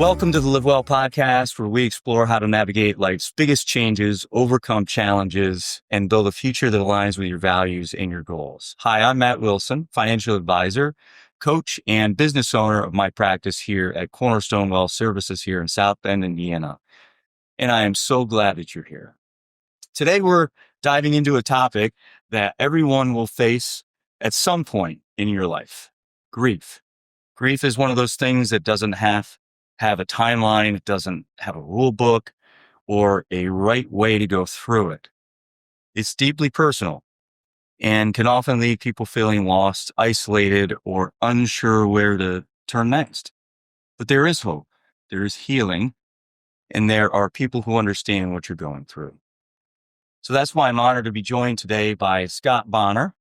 Welcome to the Live Well podcast, where we explore how to navigate life's biggest changes, overcome challenges, and build a future that aligns with your values and your goals. Hi, I'm Matt Wilson, financial advisor, coach, and business owner of my practice here at Cornerstone Wealth Services here in South Bend, Indiana. And I am so glad that you're here. Today, we're diving into a topic that everyone will face at some point in your life: grief. Grief is one of those things that doesn't have a timeline. It doesn't have a rule book or a right way to go through it. It's deeply personal and can often leave people feeling lost, isolated, or unsure where to turn next. But there is hope, there is healing, and there are people who understand what you're going through. So that's why I'm honored to be joined today by Scott Bonner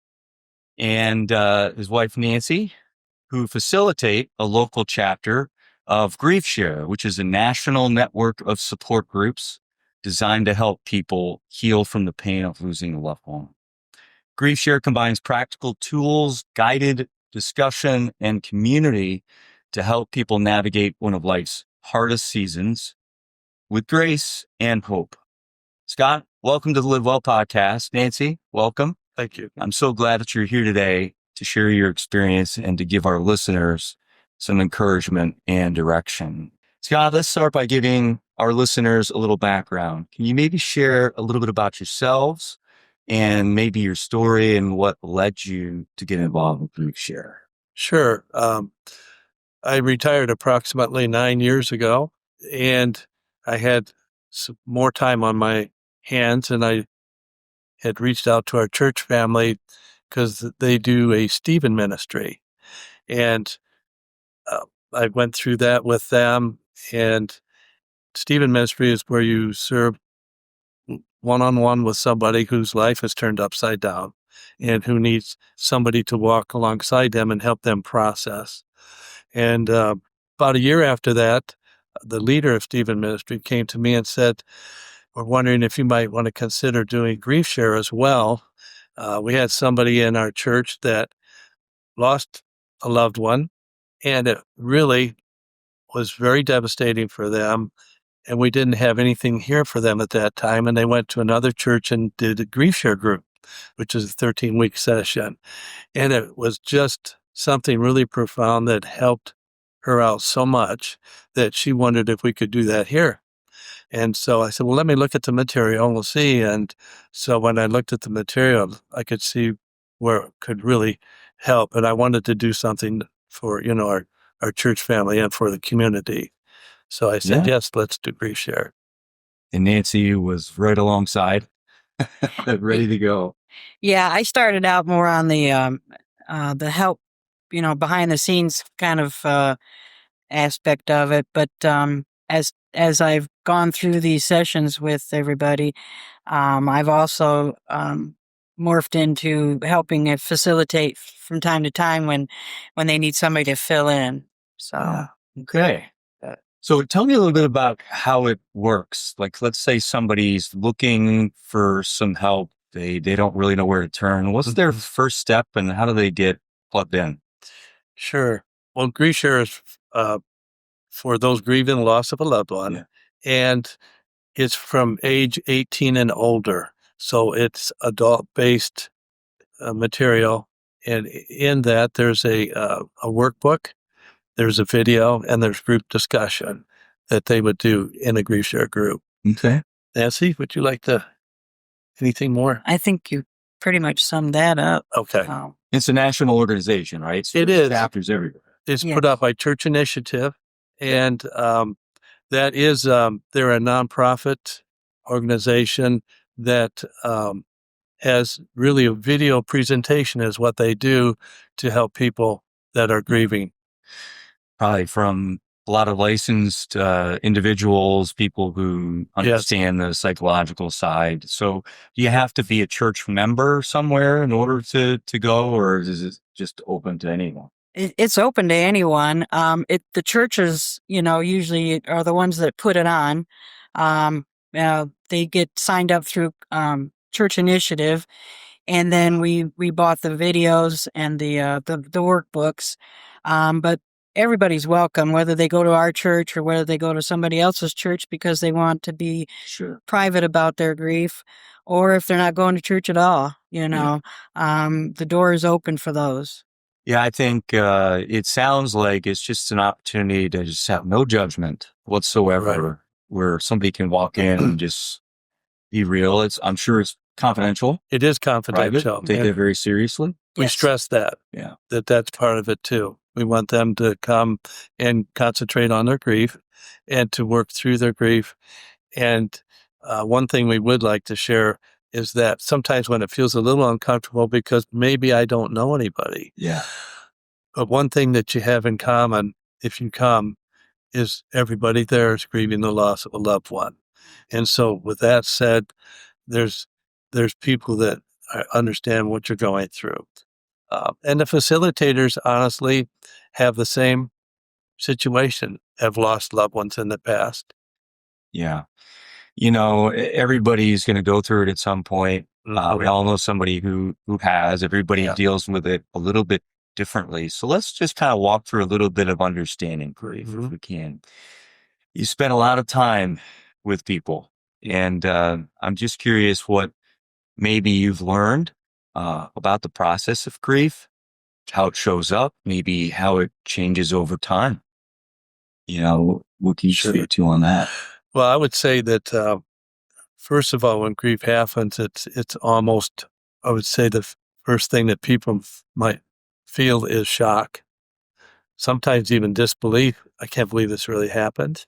and his wife, Nancy, who facilitate a local chapter of GriefShare, which is a national network of support groups designed to help people heal from the pain of losing a loved one. GriefShare combines practical tools, guided discussion, and community to help people navigate one of life's hardest seasons with grace and hope. Scott, welcome to the Live Well podcast. Nancy, welcome. Thank you. I'm so glad that you're here today to share your experience and to give our listeners some encouragement and direction. Scott, let's start by giving our listeners a little background. Can you maybe share a little bit about yourselves and maybe your story and what led you to get involved with GriefShare? Sure. I retired approximately 9 years ago, and I had some more time on my hands, and I had reached out to our church family because they do a Stephen ministry. And I went through that with them, and Stephen ministry is where you serve one-on-one with somebody whose life has turned upside down and who needs somebody to walk alongside them and help them process. And about a year after that, the leader of Stephen Ministry came to me and said, "We're wondering if you might want to consider doing GriefShare as well." We had somebody in our church that lost a loved one, and it really was very devastating for them. And we didn't have anything here for them at that time. And they went to another church and did a GriefShare group, which is a 13-week session. And it was just something really profound that helped her out so much that she wondered if we could do that here. And so I said, well, let me look at the material and we'll see. And so when I looked at the material, I could see where it could really help. And I wanted to do something for, our church family and for the community. So I said, yes, let's do GriefShare. And Nancy was right alongside, ready to go. Yeah, I started out more on the help, behind the scenes kind of aspect of it. But as I've gone through these sessions with everybody, I've also morphed into helping facilitate from time to time when they need somebody to fill in. So okay. So tell me a little bit about how it works. Like, let's say somebody's looking for some help. They don't really know where to turn. What's their first step and how do they get plugged in? Sure. Well, GriefShare is for those grieving the loss of a loved one. Yeah. And it's from age 18 and older. So it's adult-based material. And in that, there's a workbook, there's a video, and there's group discussion that they would do in a GriefShare group. Okay. Nancy, would you like to, anything more? I think you pretty much summed that up. Okay. It's a national organization, right? So it is. Chapters everywhere. It's put out by Church Initiative, and that is, they're a nonprofit organization that has really a video presentation is what they do to help people that are grieving. Probably from a lot of licensed individuals, people who understand the psychological side. So do you have to be a church member somewhere in order to go, or is it just open to anyone? It's open to anyone. The churches, usually are the ones that put it on. They get signed up through Church Initiative, and then we bought the videos and the workbooks. But everybody's welcome, whether they go to our church or whether they go to somebody else's church because they want to be private about their grief, or if they're not going to church at all, the door is open for those. Yeah, I think it sounds like it's just an opportunity to just have no judgment whatsoever, where somebody can walk in and just be real. I'm sure it's confidential. It is confidential. Private. Take it very seriously. We stress that. Yeah. That's part of it too. We want them to come and concentrate on their grief and to work through their grief. And one thing we would like to share is that sometimes when it feels a little uncomfortable because maybe I don't know anybody. Yeah. But one thing that you have in common, if you come, is everybody there is grieving the loss of a loved one. And so with that said, there's people that understand what you're going through. And the facilitators honestly have the same situation, have lost loved ones in the past. Yeah. Everybody's going to go through it at some point. We all know somebody who has. Everybody deals with it a little bit differently. So let's just kind of walk through a little bit of understanding grief if we can. You spend a lot of time with people, and I'm just curious what maybe you've learned about the process of grief, how it shows up, maybe how it changes over time. What can you speak to on that? Well, I would say that, first of all, when grief happens, it's almost, I would say the first thing that people might feel is shock. Sometimes even disbelief. I can't believe this really happened.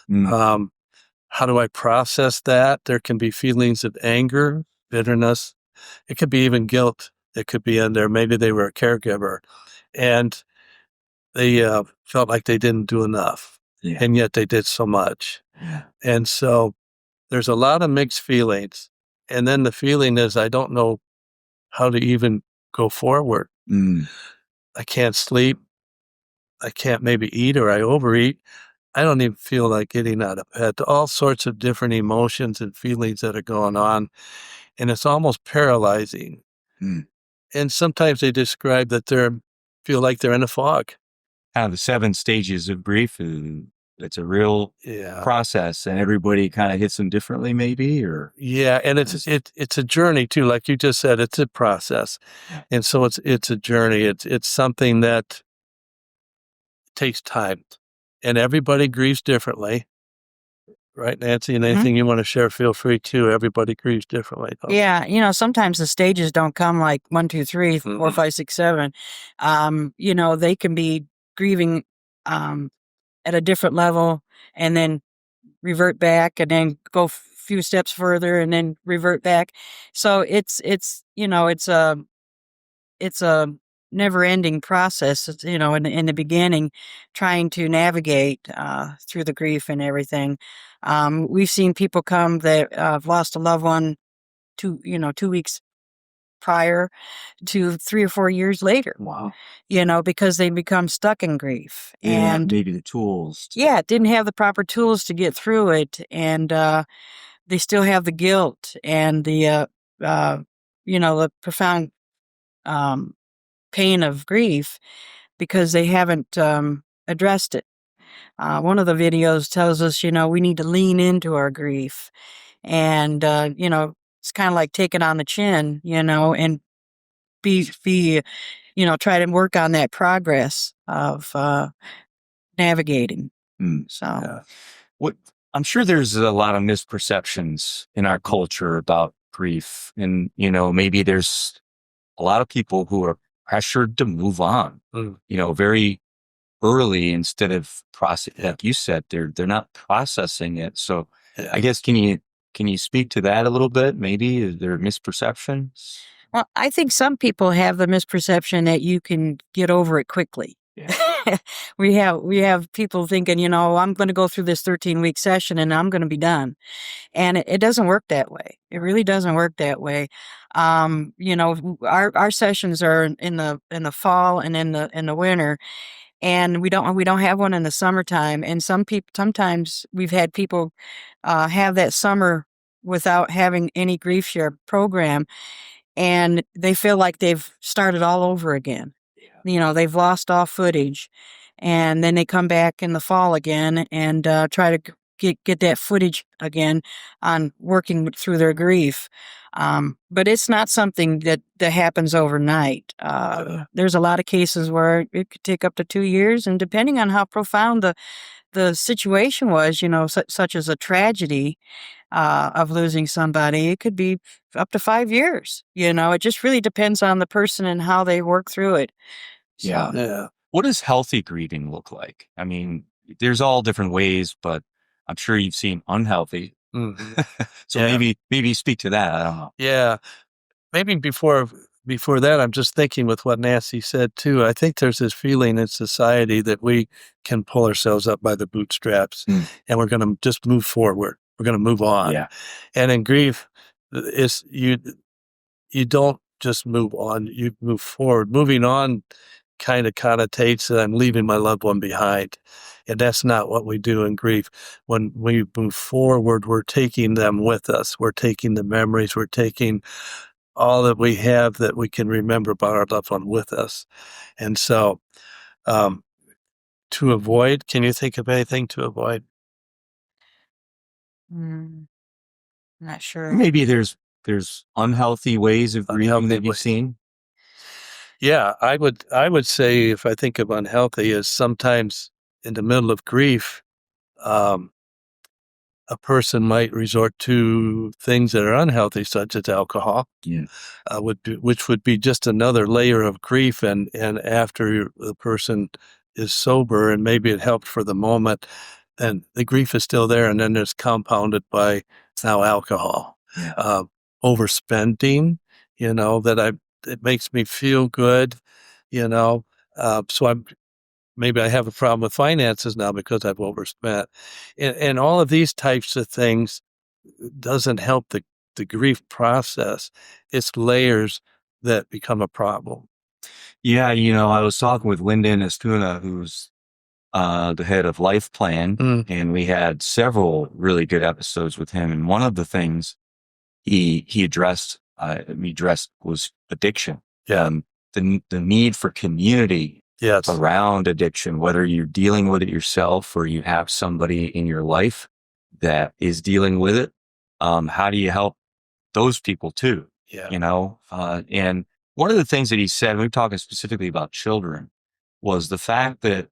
How do I process that? There can be feelings of anger, bitterness. It could be even guilt. It could be in there. Maybe they were a caregiver and they felt like they didn't do enough. Yeah. And yet they did so much. Yeah. And so there's a lot of mixed feelings. And then the feeling is, I don't know how to even go forward. I can't sleep. I can't maybe eat, or I overeat. I don't even feel like getting out of bed. All sorts of different emotions and feelings that are going on. And it's almost paralyzing. And sometimes they describe that feel like they're in a fog. Kind of the 7 stages of grief. It's a real process, and everybody kind of hits them differently, maybe, or and it's a journey too. Like you just said, it's a process, and so it's a journey. It's something that takes time, and everybody grieves differently. Right, Nancy? And anything you want to share, feel free to. Everybody grieves differently. Though. Yeah, sometimes the stages don't come like 1, 2, 3, 4, 5, 6, 7. They can be grieving at a different level and then revert back and then go a few steps further and then revert back. So it's a never-ending process, in the beginning, trying to navigate through the grief and everything. We've seen people come that have lost a loved one 2 weeks prior to 3 or 4 years later. Wow. Because they become stuck in grief. Yeah, and maybe the tools. didn't have the proper tools to get through it. And they still have the guilt and the profound pain of grief because they haven't addressed it. One of the videos tells us, we need to lean into our grief. And, it's kind of like take it on the chin, and be try to work on that progress of navigating. So, I'm sure there's a lot of misperceptions in our culture about grief, and maybe there's a lot of people who are pressured to move on, very early instead of process. Like you said, they're not processing it. So, I guess can you speak to that a little bit? Maybe is there misperceptions? Well, I think some people have the misperception that you can get over it quickly. Yeah. we have people thinking, I'm going to go through this 13-week session and I'm going to be done. And it doesn't work that way. It really doesn't work that way. Our sessions are in the fall and in the winter, and we don't have one in the summertime. And sometimes we've had people have that summer without having any GriefShare program, and they feel like they've started all over again. Yeah. They've lost all footage. and then they come back in the fall again and try to get that footage again on working through their grief. But it's not something that happens overnight. There's a lot of cases where it could take up to 2 years, and depending on how profound the situation was, such as a tragedy of losing somebody, it could be up to 5 years. It just really depends on the person and how they work through it. So, Yeah. What does healthy grieving look like? I mean, there's all different ways, but I'm sure you've seen unhealthy. So maybe speak to that. I don't know. Yeah. Maybe before that, I'm just thinking with what Nancy said too. I think there's this feeling in society that we can pull ourselves up by the bootstraps and we're going to just move forward. We're going to move on. Yeah. And in grief, you don't just move on, you move forward. Moving on kind of connotates that I'm leaving my loved one behind. And that's not what we do in grief. When we move forward, we're taking them with us. We're taking the memories. We're taking all that we have that we can remember about our loved one with us. And so to avoid, can you think of anything to avoid? Not sure. Maybe there's unhealthy ways of grieving that you've seen. Yeah, I would say, if I think of unhealthy, is sometimes in the middle of grief, a person might resort to things that are unhealthy, such as alcohol. Yeah. Which would be just another layer of grief. And after the person is sober and maybe it helped for the moment, and the grief is still there, and then it's compounded by now alcohol. Yeah. Overspending, it makes me feel good, so maybe I have a problem with finances now because I've overspent. And all of these types of things doesn't help the grief process. It's layers that become a problem. Yeah, I was talking with Lyndon Estuna, who's the head of Life Plan, and we had several really good episodes with him. And one of the things he addressed was addiction. Yeah. The need for community around addiction, whether you're dealing with it yourself or you have somebody in your life that is dealing with it. How do you help those people too? Yeah. And one of the things that he said, we were talking specifically about children, was the fact that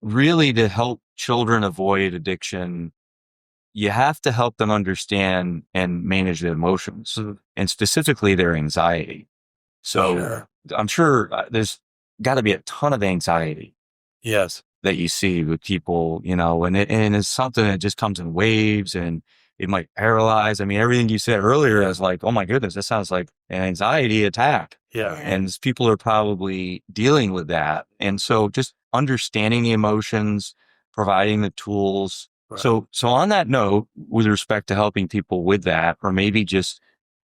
really to help children avoid addiction, you have to help them understand and manage their emotions, and specifically their anxiety. So I'm sure there's got to be a ton of anxiety. Yes. That you see with people, and it's something that just comes in waves, and it might paralyze. I mean, everything you said earlier is like, oh my goodness, that sounds like an anxiety attack. Yeah. And people are probably dealing with that. And so just understanding the emotions, providing the tools. Right. So on that note, with respect to helping people with that, or maybe just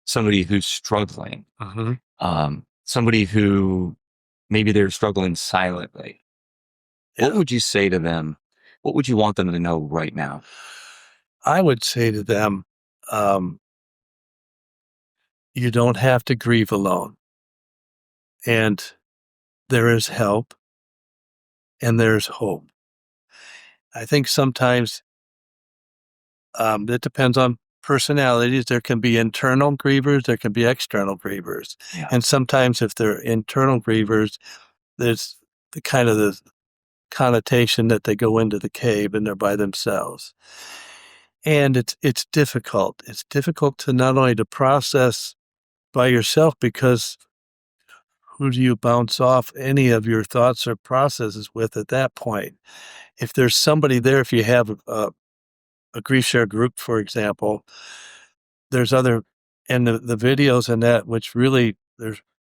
somebody who's struggling, somebody who maybe they're struggling silently, what would you say to them? What would you want them to know right now? I would say to them, you don't have to grieve alone. And there is help and there's hope. I think sometimes it depends on personalities. There can be internal grievers, there can be external grievers. Yeah. And sometimes if they're internal grievers, there's the connotation that they go into the cave and they're by themselves. And it's difficult. It's difficult to not only to process by yourself, because who do you bounce off any of your thoughts or processes with at that point? If there's somebody there, if you have a GriefShare group, for example, there's other, and the videos and that, which really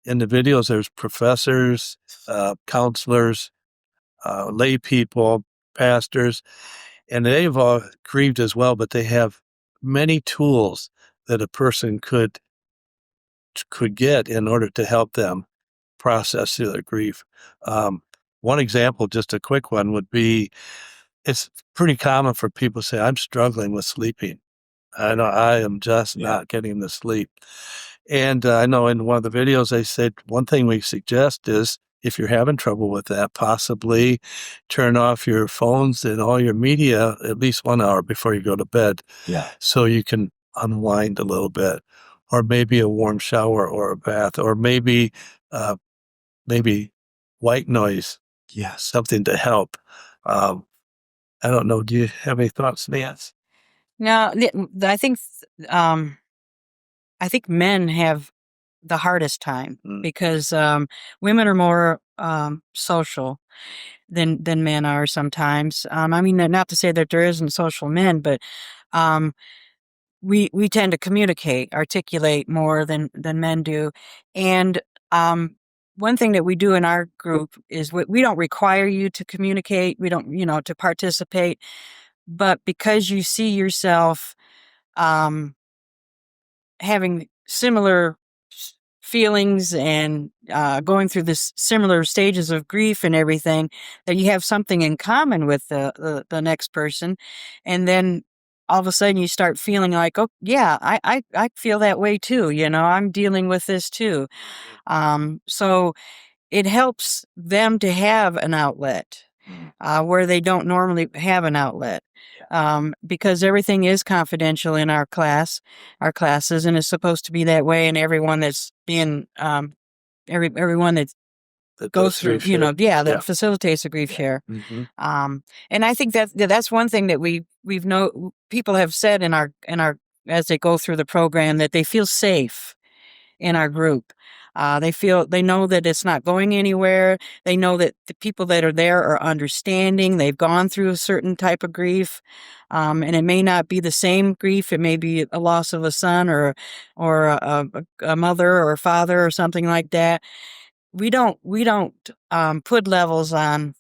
in the videos, there's professors, counselors, lay people, pastors, and they've all grieved as well, but they have many tools that a person could get in order to help them process through their grief. One example, just a quick one, would be, it's pretty common for people to say, I'm struggling with sleeping. I know I am just not getting the sleep. And I know in one of the videos, they said, one thing we suggest is if you're having trouble with that, possibly turn off your phones and all your media at least 1 hour before you go to bed, Yeah. so you can unwind a little bit, or maybe a warm shower or a bath, or maybe white noise, Yes. something to help. I don't know. Do you have any thoughts, Nance? Now, I think men have the hardest time because women are more social than men are sometimes. I mean, not to say that there isn't social men, but we tend to articulate more than men do. And one thing that we do in our group is we don't require you to communicate. We don't, to participate. But because you see yourself having similar feelings and going through this similar stages of grief and everything, that you have something in common with the next person, and then all of a sudden you start feeling like, oh yeah, I feel that way too. I'm dealing with this too. So it helps them to have an outlet where they don't normally have an outlet. Because everything is confidential in our classes, and it's supposed to be that way. And everyone that's being, everyone that goes through, that facilitates a grief share. And I think that's one thing that people have said in our as they go through the program, that they feel safe in our group. They know that it's not going anywhere. They know that the people that are there are understanding. They've gone through a certain type of grief. And it may not be the same grief. It may be a loss of a son or a mother or a father or something like that. We don't put levels on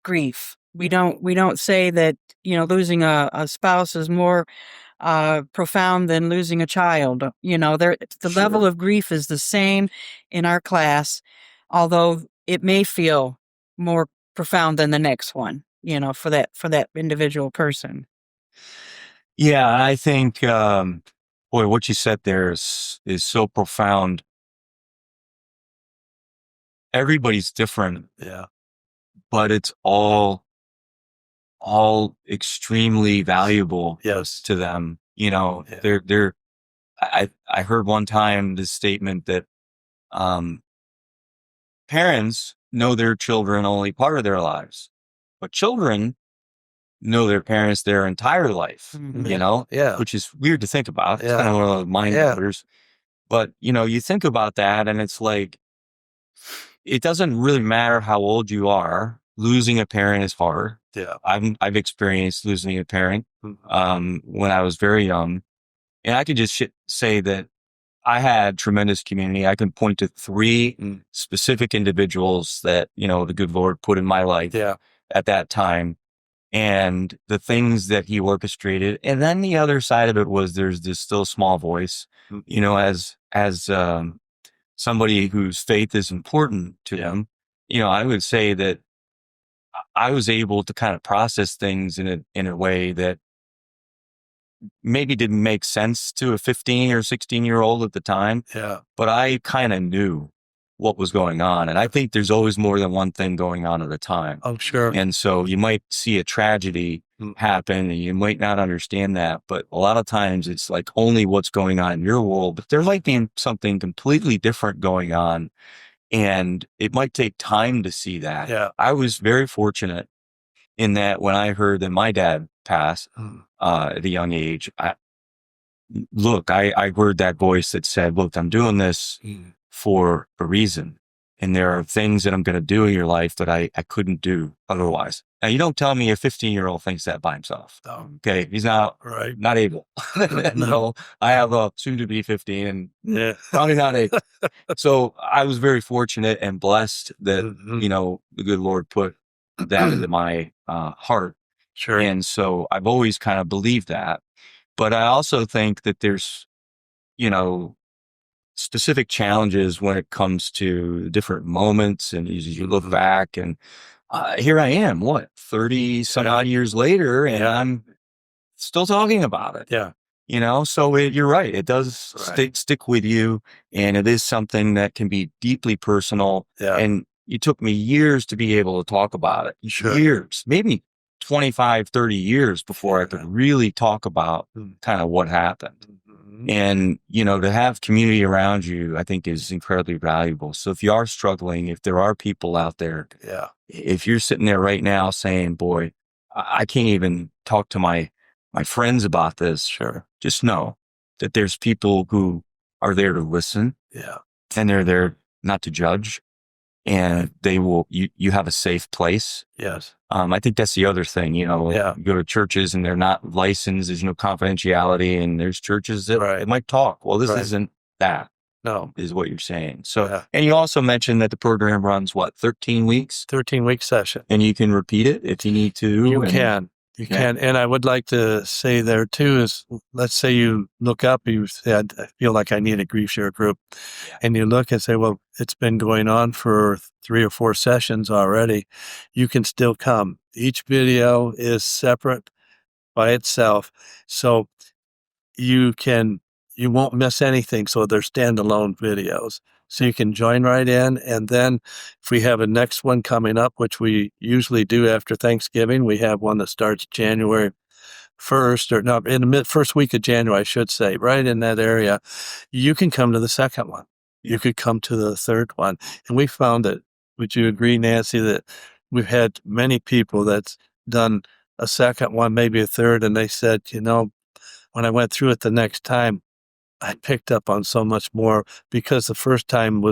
grief. We don't say that, losing a spouse is more profound than losing a child. The level of grief is the same in our class, although it may feel more profound than the next one, for that individual person. Yeah, I think, boy, what you said there is so profound. Everybody's different. Yeah. But it's all extremely valuable to them. I heard one time this statement that, parents know their children only part of their lives, but children know their parents their entire life, which is weird to think about. It's kind of one of those mind benders. But, you think about that and it's like, it doesn't really matter how old you are. Losing a parent is hard. Yeah. I've experienced losing a parent, when I was very young, and I could just say that I had tremendous community. I can point to 3 specific individuals that, the good Lord put in my life at that time, and the things that he orchestrated. And then the other side of it was there's this still small voice, as somebody whose faith is important to them. I would say that I was able to kind of process things in a way that maybe didn't make sense to a 15 or 16-year-old at the time. Yeah. But I kind of knew what was going on. And I think there's always more than one thing going on at a time. I'm sure. And so you might see a tragedy happen and you might not understand that. But a lot of times it's like only what's going on in your world, but there might be something completely different going on. And it might take time to see that. Yeah. I was very fortunate in that when I heard that my dad passed at a young age, I heard that voice that said, look, I'm doing this for a reason. And there are things that I'm going to do in your life that I couldn't do otherwise. Now, you don't tell me a 15-year-old thinks that by himself. Okay. He's not able. No, I have a soon to be 15 and probably not able. So I was very fortunate and blessed that, the good Lord put that into my heart. Sure. And so I've always kind of believed that. But I also think that there's, specific challenges when it comes to different moments. And as you look back and here I am, 30 some odd years later, and I'm still talking about it. Yeah. So you're right. It does stick with you. And it is something that can be deeply personal. Yeah. And, it took me years to be able to talk about it. Sure. Years, maybe 25, 30 years before I could really talk about kind of what happened. And, to have community around you, I think is incredibly valuable. So if you are struggling, if there are people out there, if you're sitting there right now saying, boy, I can't even talk to my friends about this. Sure. Just know that there's people who are there to listen. Yeah. And they're there not to judge. And they will, you have a safe place. Yes. I think that's the other thing, you go to churches and they're not licensed. There's no confidentiality, and there's churches that they might talk. Well, this isn't that. No. Is what you're saying. So, and you also mentioned that the program runs 13 weeks? 13-week session. And you can repeat it if you need to. You can. And I would like to say there too is, let's say you look up, you said, I feel like I need a GriefShare group. And you look and say, well, it's been going on for 3 or 4 sessions already. You can still come. Each video is separate by itself. So you won't miss anything. So they're standalone videos. So you can join right in. And then if we have a next one coming up, which we usually do after Thanksgiving, we have one that starts January 1st, or no, in the first week of January, I should say, right in that area. You can come to the second one. You could come to the third one. And we found that, would you agree, Nancy, that we've had many people that's done a second one, maybe a third, and they said, when I went through it the next time, I picked up on so much more, because the first time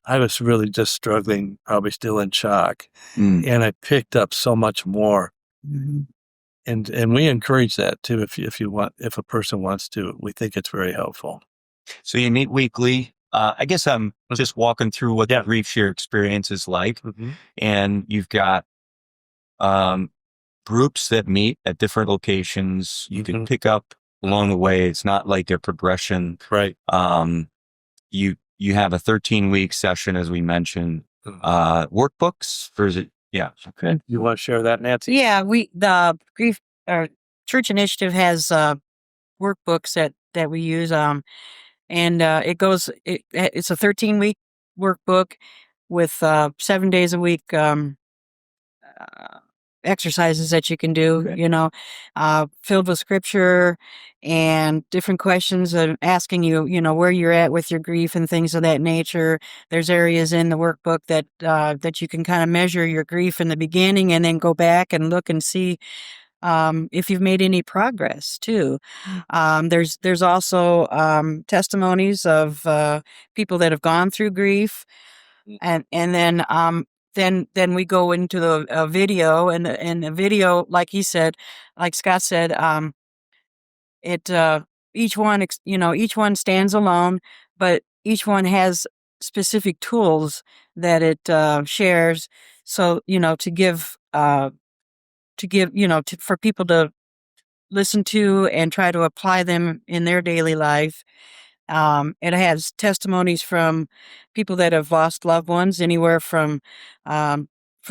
I was really just struggling, probably still in shock. And I picked up so much more. And we encourage that too. If a person wants to, we think it's very helpful. So you meet weekly. I guess I'm just walking through what the GriefShare experience is like. And you've got, groups that meet at different locations. You can pick up along the way. It's not like a progression. Right. You have a 13-week session, as we mentioned. Workbooks, or is it? Yeah. Okay. You want to share that, Nancy? Yeah, the Church Initiative has workbooks that we use. And it's a 13-week workbook with 7 days a week exercises that you can do, filled with scripture and different questions and asking you, where you're at with your grief and things of that nature. There's areas in the workbook that you can kind of measure your grief in the beginning and then go back and look and see if you've made any progress too. There's also testimonies of people that have gone through grief, and then we go into the video, and the video, like Scott said, each one stands alone, but each one has specific tools that it shares. So for people to listen to and try to apply them in their daily life. It has testimonies from people that have lost loved ones, anywhere from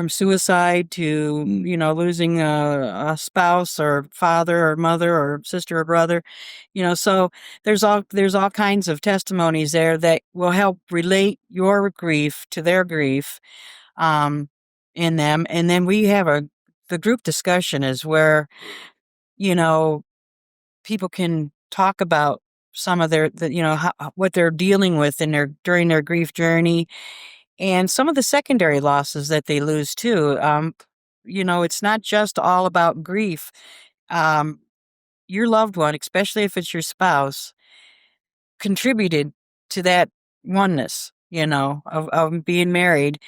suicide to, losing a spouse or father or mother or sister or brother, so there's all kinds of testimonies there that will help relate your grief to their grief, in them. And then we have the group discussion is where, people can talk about some of what they're dealing with during their grief journey, and some of the secondary losses that they lose too. It's not just all about grief. Your loved one, especially if it's your spouse, contributed to that oneness, of being married,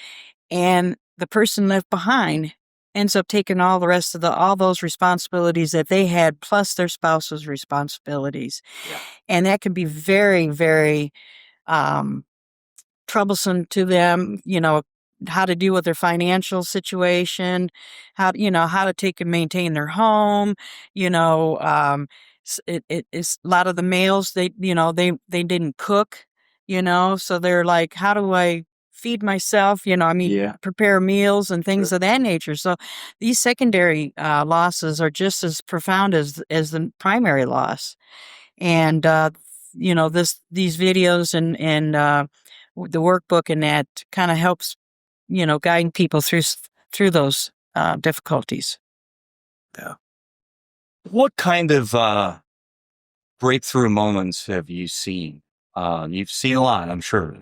and the person left behind ends up taking all the rest of all those responsibilities that they had, plus their spouse's responsibilities. Yeah. And that can be very, very troublesome to them, how to deal with their financial situation, how to take and maintain their home, it's a lot of the males, they didn't cook, so they're like, how do I feed myself, prepare meals and things of that nature. So these secondary losses are just as profound as the primary loss. And these videos and the workbook and that kind of helps guiding people through those difficulties. What kind of breakthrough moments have you seen? You've seen a lot, I'm sure,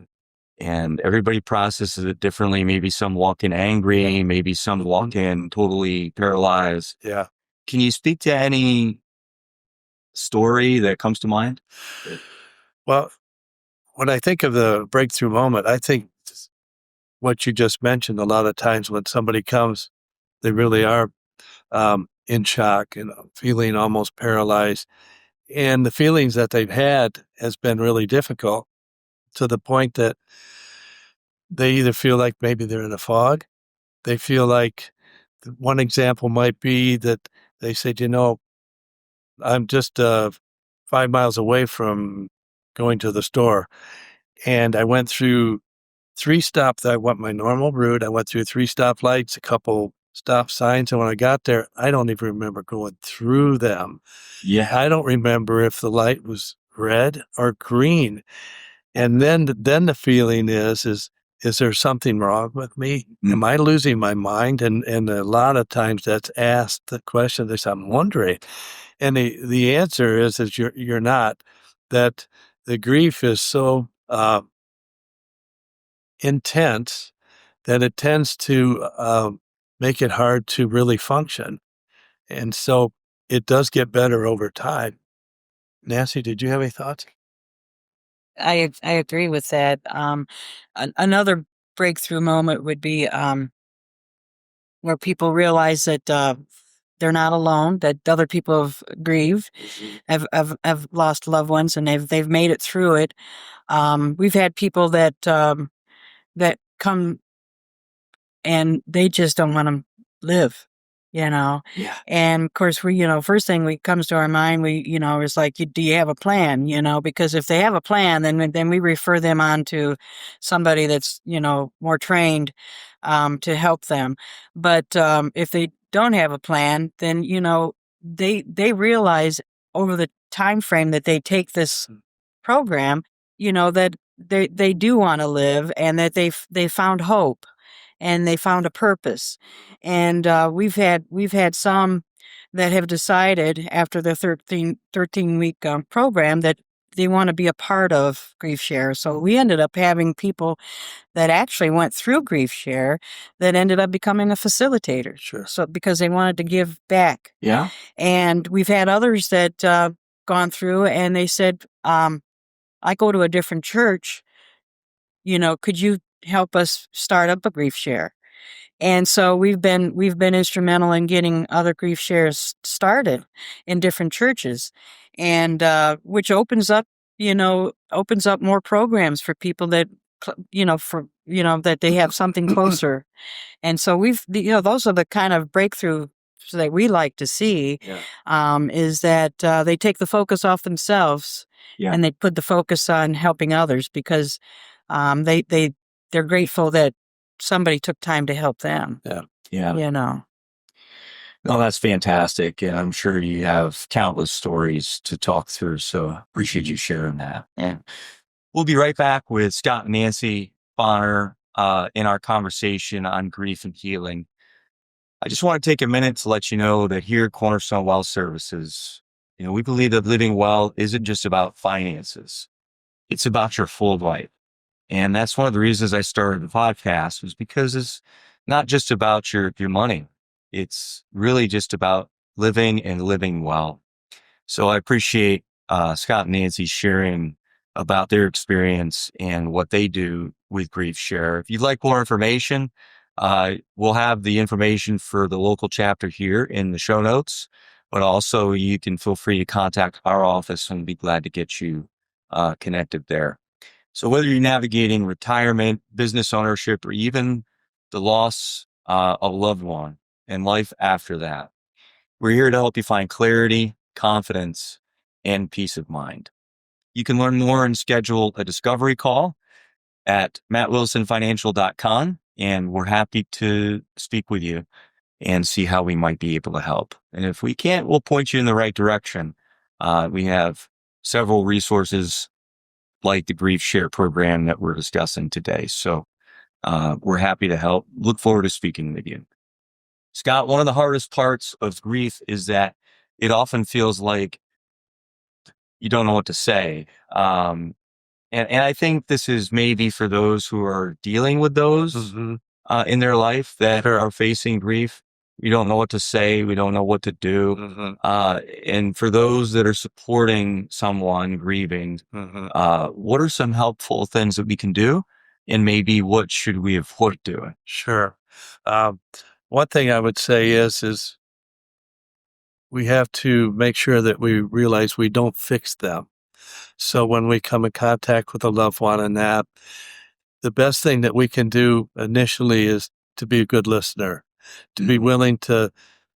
and everybody processes it differently. Maybe some walk in angry, maybe some walk in totally paralyzed. Yeah. Can you speak to any story that comes to mind? Well, when I think of the breakthrough moment, I think what you just mentioned, a lot of times when somebody comes, they really are in shock and feeling almost paralyzed. And the feelings that they've had has been really difficult, to the point that they either feel like maybe they're in a fog. They feel like, one example might be that they said, I'm just 5 miles away from going to the store. And I went through 3 stops. I went my normal route. I went through 3 stoplights, a couple stop signs. And when I got there, I don't even remember going through them. Yeah. I don't remember if the light was red or green. And then the feeling is there something wrong with me? Am I losing my mind? And a lot of times that's asked the question. They say, I'm wondering. And the answer is you're not. That the grief is so intense that it tends to make it hard to really function. And so it does get better over time. Nancy, did you have any thoughts? I agree with that. Another breakthrough moment would be where people realize that they're not alone, that other people have grieved, have lost loved ones, and they've made it through it. We've had people that come and they just don't want to live, Yeah. And of course, first thing we comes to our mind, is like, do you have a plan? Because if they have a plan, then we refer them on to somebody that's, more trained to help them. But if they don't have a plan, then, they realize over the time frame that they take this program, that they do want to live, and that they found hope, and they found a purpose. And we've had some that have decided after the 13-week program that they want to be a part of GriefShare. So we ended up having people that actually went through GriefShare that ended up becoming a facilitator. Sure. So because they wanted to give back. Yeah. And we've had others that gone through, and they said, I go to a different church, could you help us start up a GriefShare? And so we've been instrumental in getting other GriefShares started in different churches, and which opens up more programs for people that that they have something closer. And so those are the kind of breakthrough that we like to see. Is that they take the focus off themselves, and they put the focus on helping others, because they're grateful that somebody took time to help them. Yeah. No, that's fantastic. And I'm sure you have countless stories to talk through. So I appreciate you sharing that. Yeah. We'll be right back with Scott and Nancy Bonner in our conversation on grief and healing. I just want to take a minute to let you know that here at Cornerstone Wealth Services, we believe that living well isn't just about finances. It's about your full life. And that's one of the reasons I started the podcast, was because it's not just about your money. It's really just about living and living well. So I appreciate Scott and Nancy sharing about their experience and what they do with GriefShare. If you'd like more information, we'll have the information for the local chapter here in the show notes, but also you can feel free to contact our office, and we'd be glad to get you connected there. So whether you're navigating retirement, business ownership, or even the loss of a loved one and life after that, we're here to help you find clarity, confidence, and peace of mind. You can learn more and schedule a discovery call at mattwilsonfinancial.com, and we're happy to speak with you and see how we might be able to help. And if we can't, we'll point you in the right direction. We have several resources like the GriefShare program that we're discussing today. So we're happy to help. Look forward to speaking with you. Scott, one of the hardest parts of grief is that it often feels like you don't know what to say. And I think this is maybe for those who are dealing with those in their life that are facing grief. We don't know what to say. We don't know what to do. And for those that are supporting someone grieving, what are some helpful things that we can do? And maybe what should we avoid doing? Sure. One thing I would say is we have to make sure that we realize we don't fix them. So when we come in contact with a loved one and that, the best thing that we can do initially is to be a good listener, to be willing to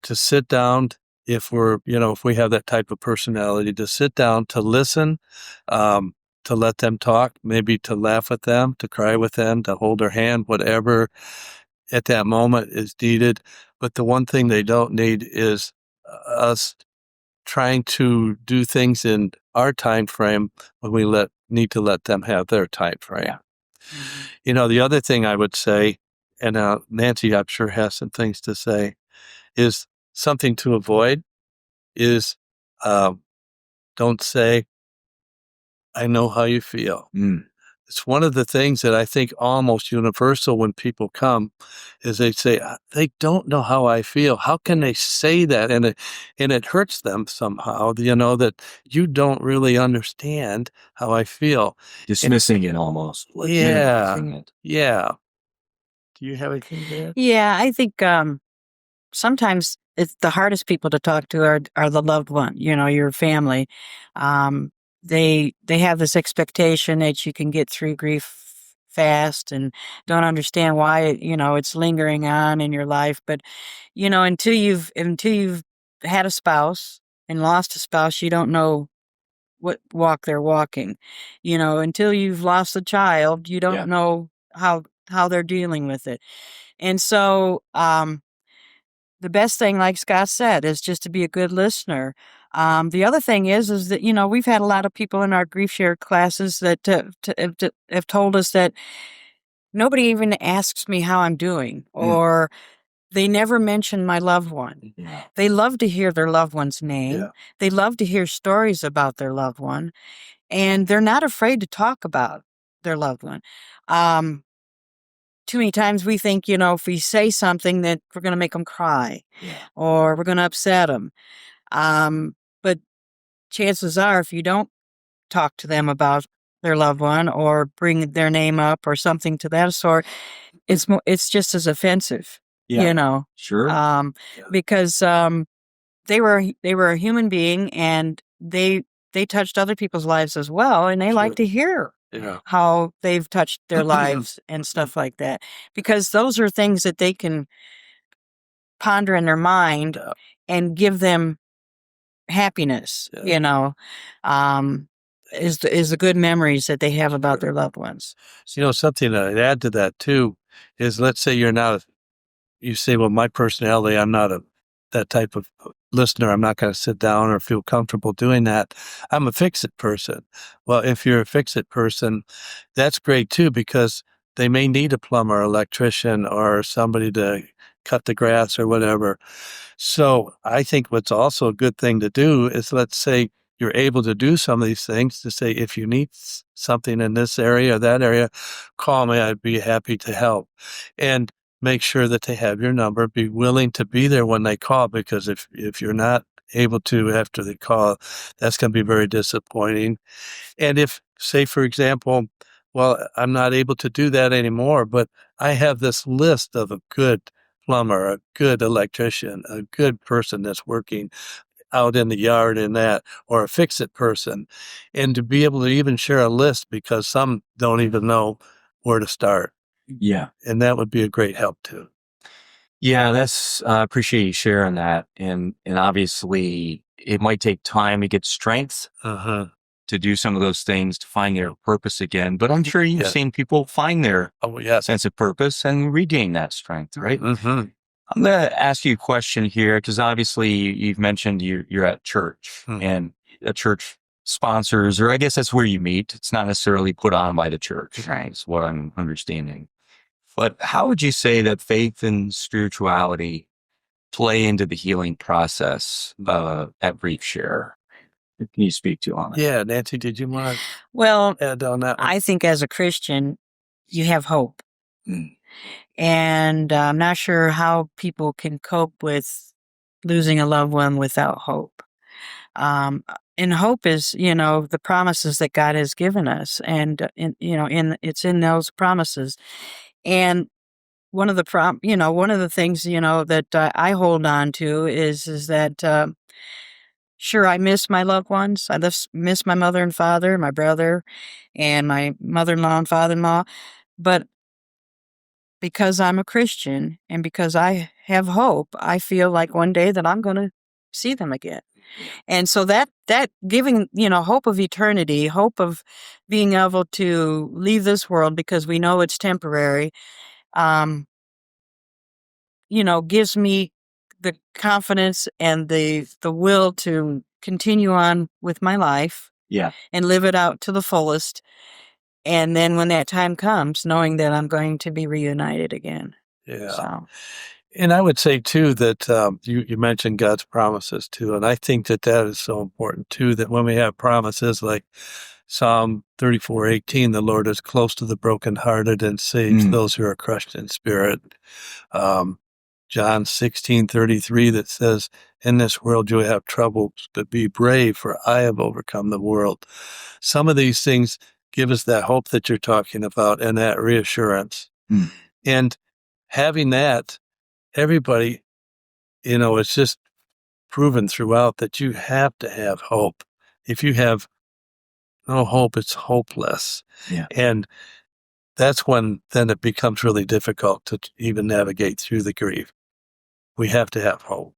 sit down if if we have that type of personality, to sit down, to listen, to let them talk, maybe to laugh with them, to cry with them, to hold their hand, whatever at that moment is needed. But the one thing they don't need is us trying to do things in our time frame when we need to let them have their time frame. Yeah. The other thing I would say, and Nancy, I'm sure, has some things to say, is something to avoid is don't say, I know how you feel. It's one of the things that I think almost universal when people come is they say, they don't know how I feel. How can they say that? And it hurts them somehow, that you don't really understand how I feel. Dismissing it almost. Like minimizing it. Yeah. Do you have anything there? Yeah, I think sometimes it's the hardest people to talk to are the loved one, your family. They have this expectation that you can get through grief fast and don't understand why it's lingering on in your life. But until you've had a spouse and lost a spouse, you don't know what walk they're walking. Until you've lost a child, you don't know how they're dealing with it. And so the best thing, like Scott said, is just to be a good listener. The other thing is that, we've had a lot of people in our GriefShare classes that have told us that nobody even asks me how I'm doing, or they never mention my loved one. They love to hear their loved one's name. They love to hear stories about their loved one, and they're not afraid to talk about their loved one. Too many times we think, if we say something that we're going to make them cry or we're going to upset them. But chances are, if you don't talk to them about their loved one or bring their name up or something to that sort, it's just as offensive, Sure. Because they were a human being and they touched other people's lives as well, and they like to hear how they've touched their lives and stuff like that, because those are things that they can ponder in their mind and give them happiness, is the good memories that they have about their loved ones. Something that I'd add to that too is, let's say you say, well, my personality, I'm not that type of listener. I'm not going to sit down or feel comfortable doing that. I'm a fix-it person. Well, if you're a fix-it person, that's great too, because they may need a plumber, electrician, or somebody to cut the grass or whatever. So I think what's also a good thing to do is, let's say you're able to do some of these things, to say, if you need something in this area or that area, call me. I'd be happy to help. And make sure that they have your number, be willing to be there when they call, because if you're not able to after they call, that's going to be very disappointing. And if, say, for example, well, I'm not able to do that anymore, but I have this list of a good plumber, a good electrician, a good person that's working out in the yard and that, or a fix-it person, and to be able to even share a list, because some don't even know where to start. Yeah. And that would be a great help too. Yeah, that's appreciate you sharing that. And obviously it might take time to get strength to do some of those things, to find their purpose again. But I'm sure you've seen people find their sense of purpose and regain that strength, right? I'm going to ask you a question here, because obviously you've mentioned you're at church, and a church sponsors, or I guess that's where you meet. It's not necessarily put on by the church. Right. Is what I'm understanding. But how would you say that faith and spirituality play into the healing process at GriefShare? Can you speak to on it? Yeah, Nancy, did you want Well, to add on that one? I think as a Christian, you have hope. Mm. And I'm not sure how people can cope with losing a loved one without hope. And hope is, the promises that God has given us, and it's in those promises. And one of the things that I hold on to is that sure, I miss my loved ones. I miss my mother and father, my brother, and my mother-in-law and father-in-law, but because I'm a Christian and because I have hope, I feel like one day that I'm going to see them again. And so that giving, hope of eternity, hope of being able to leave this world because we know it's temporary, gives me the confidence and the will to continue on with my life. Yeah. And live it out to the fullest. And then when that time comes, knowing that I'm going to be reunited again. Yeah. So. And I would say, too, that you mentioned God's promises, too. And I think that is so important, too, that when we have promises like Psalm 34:18, the Lord is close to the brokenhearted and saves those who are crushed in spirit. John 16:33 that says, in this world you will have troubles, but be brave, for I have overcome the world. Some of these things give us that hope that you're talking about and that reassurance. And having that, everybody, it's just proven throughout that you have to have hope. If you have no hope, it's hopeless. Yeah. And that's when then it becomes really difficult to even navigate through the grief. We have to have hope.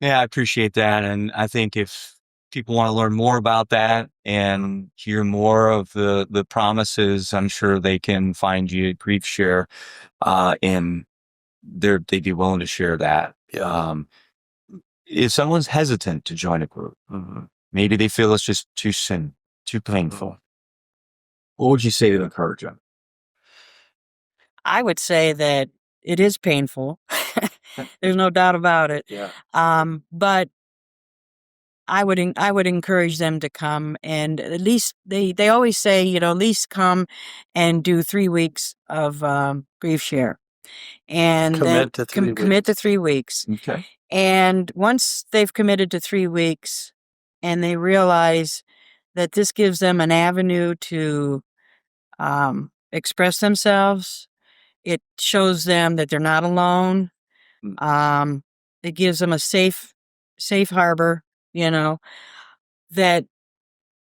Yeah, I appreciate that. And I think if people want to learn more about that and hear more of the promises, I'm sure they can find you at GriefShare, and they'd be willing to share that. Yeah. If someone's hesitant to join a group, maybe they feel it's just too soon, too painful, what would you say to encourage them? I would say that it is painful. There's no doubt about it. Yeah. But I would encourage them to come, and at least they always say, at least come and do 3 weeks of GriefShare, and Commit to 3 commit to 3 weeks. Okay. And once they've committed to 3 weeks, and they realize that this gives them an avenue to express themselves, it shows them that they're not alone. It gives them a safe harbor, that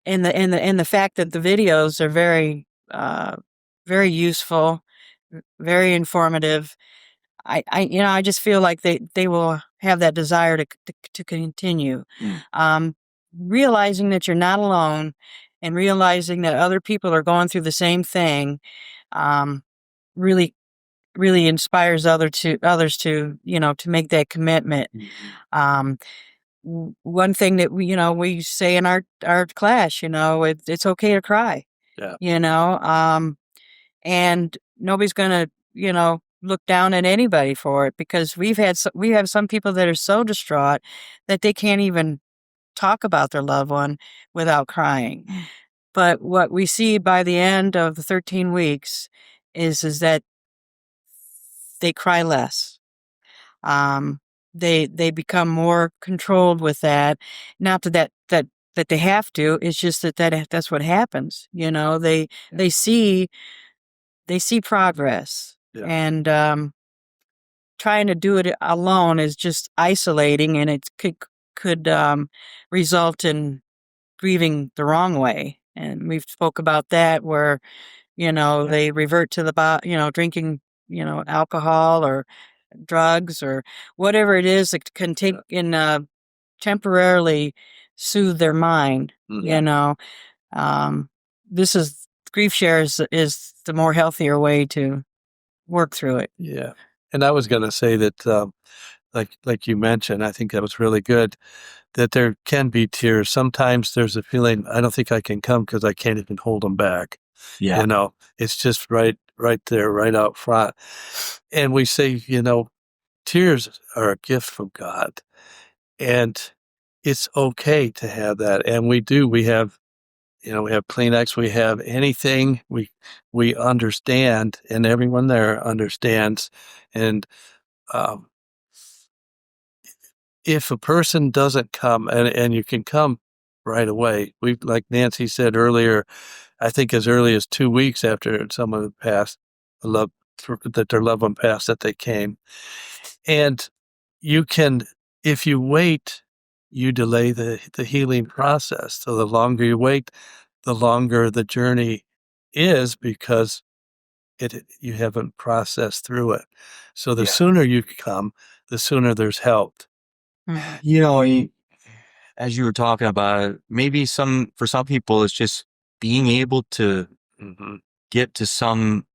and the fact that the videos are very very useful, very informative. I just feel like they will have that desire to continue. Realizing that you're not alone and realizing that other people are going through the same thing really really inspires others to to make that commitment. One thing that we say in our class, it's okay to cry. Yeah. And nobody's gonna look down at anybody for it, because we have some people that are so distraught that they can't even talk about their loved one without crying. But what we see by the end of the 13 weeks is that they cry less. They become more controlled with that. Not that they have to. It's just that's what happens. They see progress. Yeah. And trying to do it alone is just isolating, and it could result in grieving the wrong way. And we've spoke about that, where they revert to the drinking alcohol or drugs or whatever it is that can take and temporarily soothe their mind. This is GriefShare is the more healthier way to work through it. Yeah. And I was going to say that, like you mentioned, I think that was really good, that there can be tears. Sometimes there's a feeling, I don't think I can come because I can't even hold them back. Yeah. It's just right right there, right out front. And we say, tears are a gift from God. And it's okay to have that. And we do. We have Kleenex, we have anything we understand, and everyone there understands. And um, if a person doesn't come, and you can come right away, like Nancy said earlier, I think as early as 2 weeks after someone passed, that their loved one passed, that they came. And you can, if you wait, you delay the healing process. So the longer you wait, the longer the journey is, because you haven't processed through it. So the sooner you come, the sooner there's help. As you were talking about it, maybe for some people, it's just being able to get to some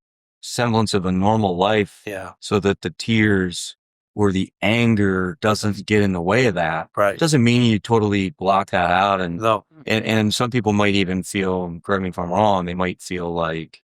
semblance of a normal life, so that the tears or the anger doesn't get in the way of that. Right. It doesn't mean you totally block that out. And No. and some people might even feel, correct me if I'm wrong, they might feel like,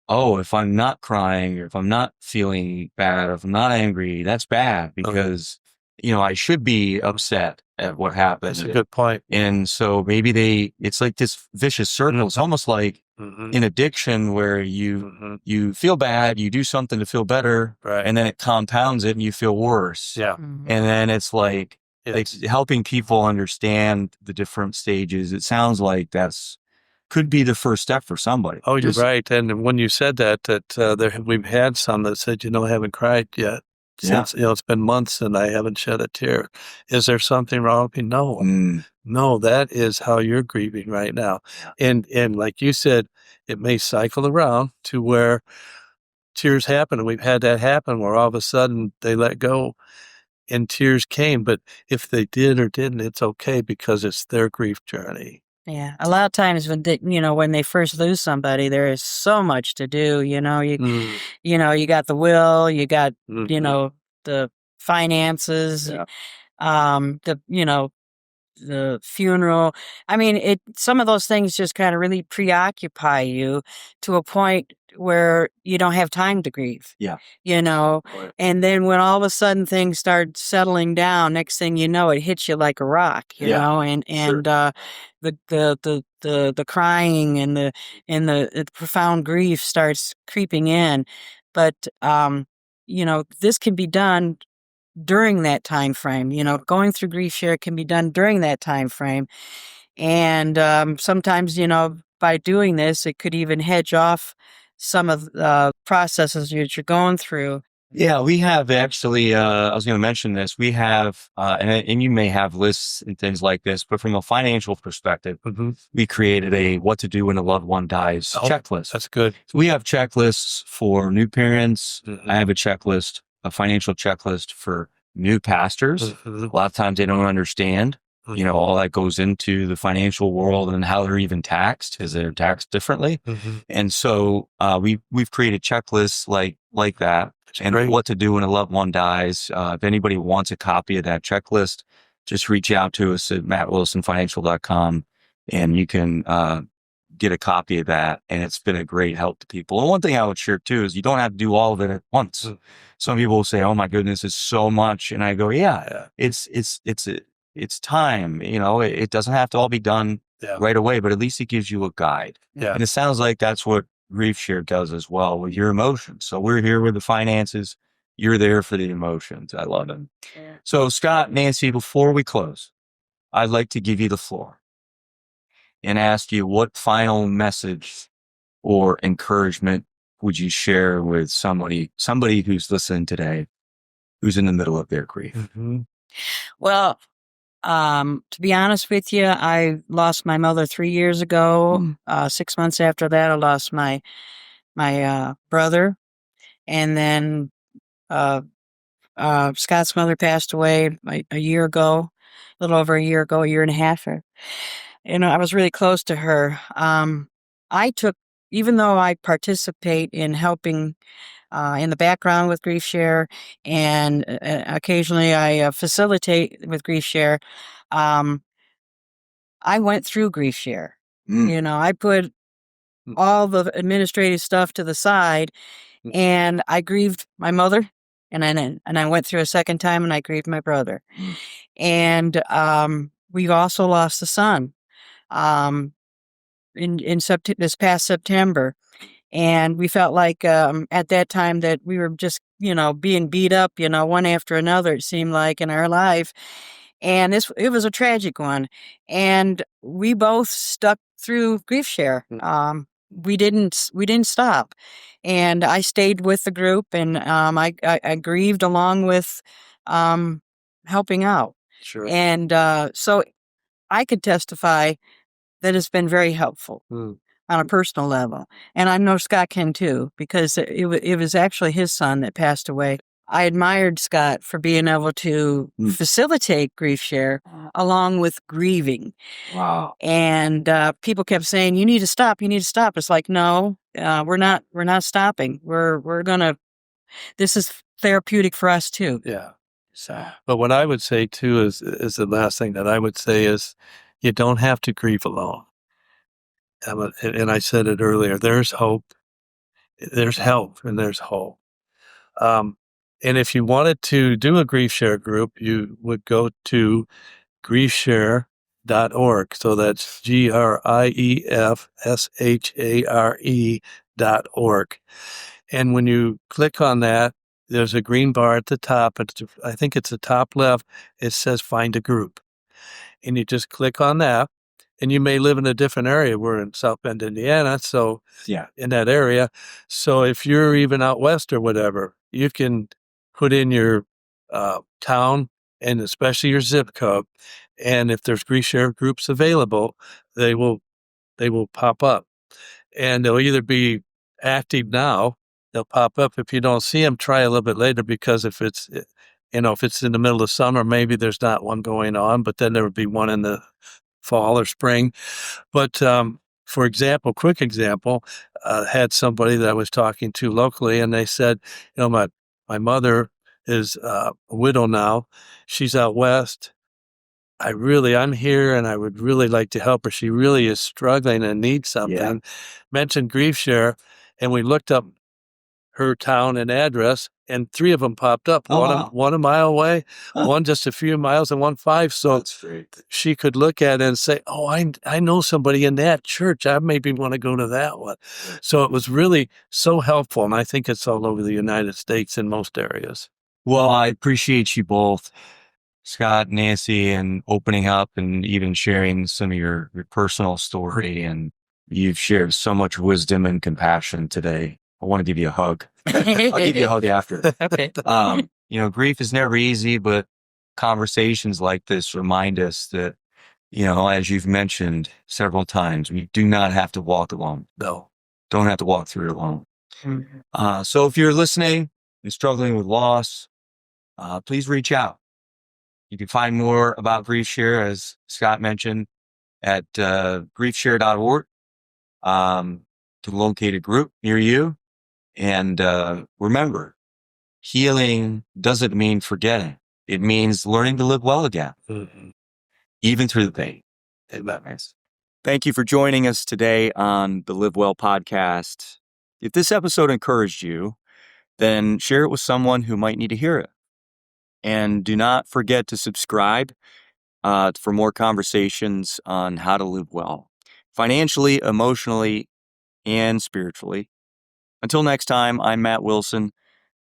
oh, if I'm not crying, or if I'm not feeling bad, or if I'm not angry, that's bad, because I should be upset at what happened. That's a good point. And so maybe it's like this vicious circle. It's almost like in addiction, where you feel bad, you do something to feel better, Right. and then it compounds it and you feel worse. Yeah. And then it's like helping people understand the different stages. It sounds like could be the first step for somebody. Oh, you're right. And when you said that we've had some that said, I haven't cried yet. Since, it's been months and I haven't shed a tear. Is there something wrong with me? No. No, that is how you're grieving right now. And like you said, it may cycle around to where tears happen. And we've had that happen where all of a sudden they let go and tears came. But if they did or didn't, it's okay, because it's their grief journey. Yeah, a lot of times when when they first lose somebody, there is so much to do. You got the will, you got the finances, the funeral. I mean, some of those things just kind of really preoccupy you to a point where you don't have time to grieve. Yeah. Right. And then when all of a sudden things start settling down, next thing you know, it hits you like a rock, and the crying and the profound grief starts creeping in. But this can be done during that time frame. Going through GriefShare can be done during that time frame. And sometimes, by doing this, it could even hedge off some of the processes that you're going through. Yeah, we have actually, I was going to mention this. We have, and you may have lists and things like this, but from a financial perspective, we created a what to do when a loved one dies checklist. That's good. So we have checklists for new parents. I have a financial checklist for new pastors. A lot of times they don't understand, all that goes into the financial world and how they're even taxed, because they're taxed differently. And so, we've created checklists like that. And great. What to do when a loved one dies. If anybody wants a copy of that checklist, just reach out to us at mattwilsonfinancial.com and you can get a copy of that. And it's been a great help to people. And one thing I would share too is you don't have to do all of it at once. Some people will say, "Oh my goodness, it's so much," and I go, "Yeah, it's time. It doesn't have to all be done right away, but at least it gives you a guide." Yeah. And it sounds like that's what GriefShare does as well with your emotions. So we're here with the finances. You're there for the emotions. I love it. Yeah. So Scott, Nancy, before we close, I'd like to give you the floor and ask you, what final message or encouragement would you share with somebody who's listening today, who's in the middle of their grief? Well, to be honest with you, I lost my mother 3 years ago. 6 months after that, I lost my brother. And then, Scott's mother passed away a year ago, a little over a year ago, a year and a half. I was really close to her. Even though I participate in helping in the background with GriefShare, and occasionally I facilitate with GriefShare, I went through GriefShare. I put all the administrative stuff to the side, and I grieved my mother, and I went through a second time, and I grieved my brother, and we also lost a son in this past September. And we felt like at that time that we were just, being beat up, one after another, it seemed like, in our life. And it was a tragic one. And we both stuck through GriefShare. We didn't stop. And I stayed with the group, and I grieved along with helping out. Sure. And so I could testify that it's been very helpful on a personal level. And I know Scott can too, because it was actually his son that passed away. I admired Scott for being able to facilitate GriefShare along with grieving. Wow. And people kept saying, you need to stop. It's like, no, we're not stopping. We're gonna, this is therapeutic for us too. Yeah. So, but what I would say too is the last thing that I would say is, you don't have to grieve alone. And I said it earlier, there's hope, there's help, and there's hope. And if you wanted to do a GriefShare group, you would go to GriefShare.org. So that's GriefShare.org. And when you click on that, there's a green bar at the top. I think it's the top left. It says find a group. And you just click on that, and you may live in a different area. We're in South Bend, Indiana, so in that area. So if you're even out west or whatever, you can put in your town and especially your zip code. And if there's GriefShare groups available, they will pop up, and they'll either be active now. They'll pop up. If you don't see them, try a little bit later, because if it's in the middle of summer, maybe there's not one going on, but then there would be one in the fall or spring. But for example, quick example, had somebody that I was talking to locally, and they said, my mother is a widow now. She's out west. I'm here, and I would really like to help her. She really is struggling and needs something. Yeah. Mentioned GriefShare, and we looked up her town and address, and 3 of them popped up. One a mile away, one just a few miles, and one 5. So That's great. She could look at it and say, oh, I know somebody in that church. I maybe want to go to that one. So it was really so helpful, and I think it's all over the United States in most areas. Well, I appreciate you both, Scott, Nancy, and opening up and even sharing some of your personal story. And you've shared so much wisdom and compassion today. I want to give you a hug. I'll give you a hug after. Okay. Grief is never easy, but conversations like this remind us that, as you've mentioned several times, we do not have to walk alone. No. Don't have to walk through it alone. So if you're listening and struggling with loss, please reach out. You can find more about GriefShare, as Scott mentioned, at GriefShare.org to locate a group near you. And remember, healing doesn't mean forgetting. It means learning to live well again, even through the pain. Thank you for joining us today on the Live Well podcast. If this episode encouraged you, then share it with someone who might need to hear it. And do not forget to subscribe for more conversations on how to live well, financially, emotionally, and spiritually. Until next time, I'm Matt Wilson.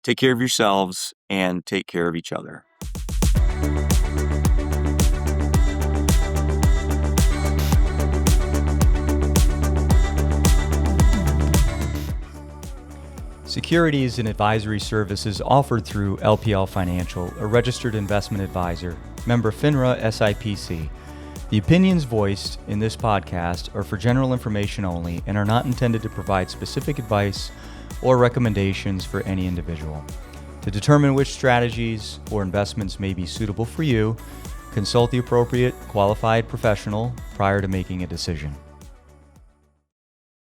Take care of yourselves and take care of each other. Securities and advisory services offered through LPL Financial, a registered investment advisor, member FINRA SIPC. The opinions voiced in this podcast are for general information only and are not intended to provide specific advice or recommendations for any individual. To determine which strategies or investments may be suitable for you, consult the appropriate qualified professional prior to making a decision.